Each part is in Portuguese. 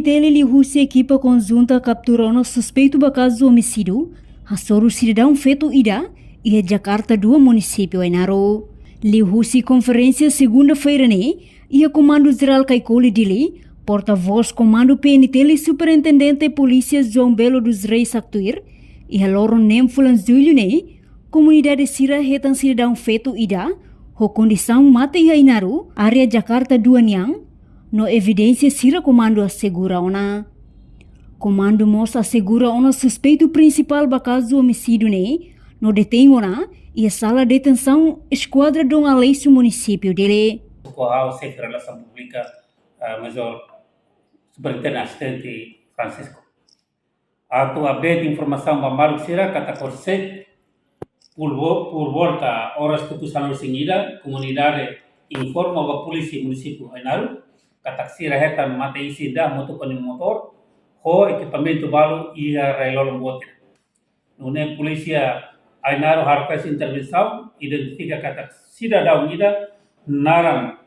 PNT Rússia equipa conjunta capturou suspeito do caso de homicídio, Hassoru cidadão feito Ida e Jakarta 2 município Ainaro. Rússia conferência segunda-feira e a comando geral Kaikoli Dili, porta-voz comando PNT superintendente polícia João Belo dos Reis Actuir e a loro nem fulan julho comunidade Sira retan cidadão feito Ida, ho condição mata e Ainaro, área Jakarta 2 no evidência Sira comando assegura ona. Comando mostra assegura ona suspeito principal do caso do homicídio no detém ona e a sala de detenção esquadra Dom Aleixo município dele. Socorro Chefe de Relação Pública, Major Superintendente Assistente Francisco. Atu update informação para Maruk Sira kata korset por volta horas tukusan singida comunidade informa a polícia município Ainaro kata Sira hetan mata isi dah motor motor ho equipamento balu ia railolong bote. Nune polícia Ainaro harus intervenção identifica kata Sira da unida naran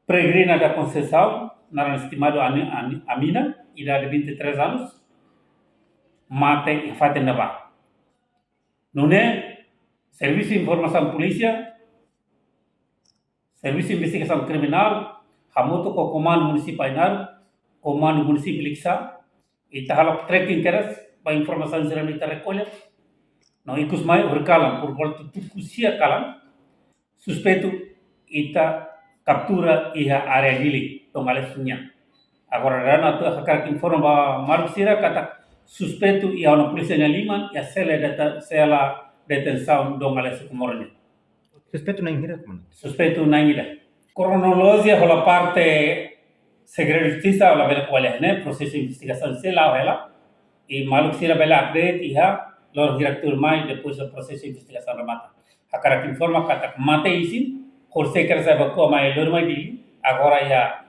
peregrina da Conceição, naran estimado Amina, idade de 23 anos, mate e fate naba. Nune Serviço de Informação Polícia, Serviço de Investigação Criminal, hamoto ko Comando Municipal Ainaro, Comando Municipal Liksa, e tahalok tracking keras, para informação geralmente recolha, não ikus mai urkalam por volta tukusia kalam, suspeito ita captura e a área dele, tomale sunyan. Agora rana tu hakar informa Maruk Sira kata suspeito e a una polícia na Lima e a sela detenção tomale sukumornya. Suspeito na ingira como? Suspeito na ingira. Cronologia rola parte segredo de justiça la bela qual né processo de investigação se lá ela e Maruk Sira bela update e ha lor director mais depois do processo de investigação remata. Hakar informa kata mate isin Jorge Kersa ko mai dormai di agora ya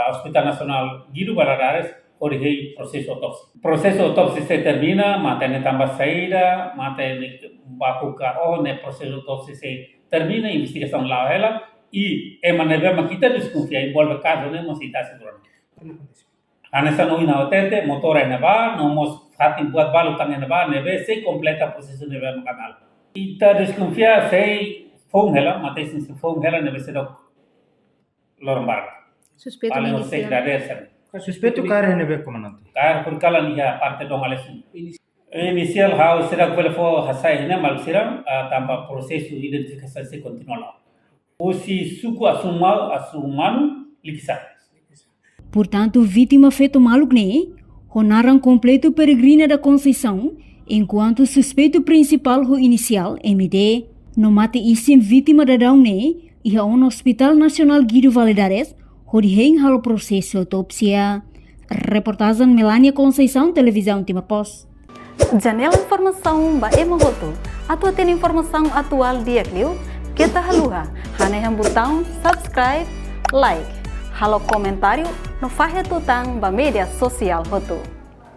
Hospital Nacional Guido Valadares origei processo autopsia. Processo autopsia se termina, mata ne tambah saída, mata ne baku ka ne processo autopsia se termina, investigação lá ela e emaneva kita desconfia envolve caso ne mosita seguro. Anessa no ina otete motor ne ba, no mos fatin buat balu tang ne ba, ne be se completa processo ne ba canal. Ita desconfia se phone hela, mata isin se phone hela ne be se dok lormbar. Suspeito Paling usai grader Suspeito cara ne be comandante. Kaya kurkalan niya parte dong alesun. Initial how sira kwele fo hasai ne mal sira tamba processo identificação se continua. Osi suku asumanu likisa. Portanto, vítima feito maluco honaram completo peregrina da Conceição, enquanto suspeito principal ho inicial MD no mate isim vítima da daun e a Hospital Nacional Guido Valadares Horiheng halo processo autopsia. Reportagem Melania Conceição, Televisão Timor Pos. Janela informação ba emohoto. Atua tem informação atual dia kliu. Kita haluha. Haneham botão subscribe, like. Halo comentário no fahe tutang ba media sosial hoto.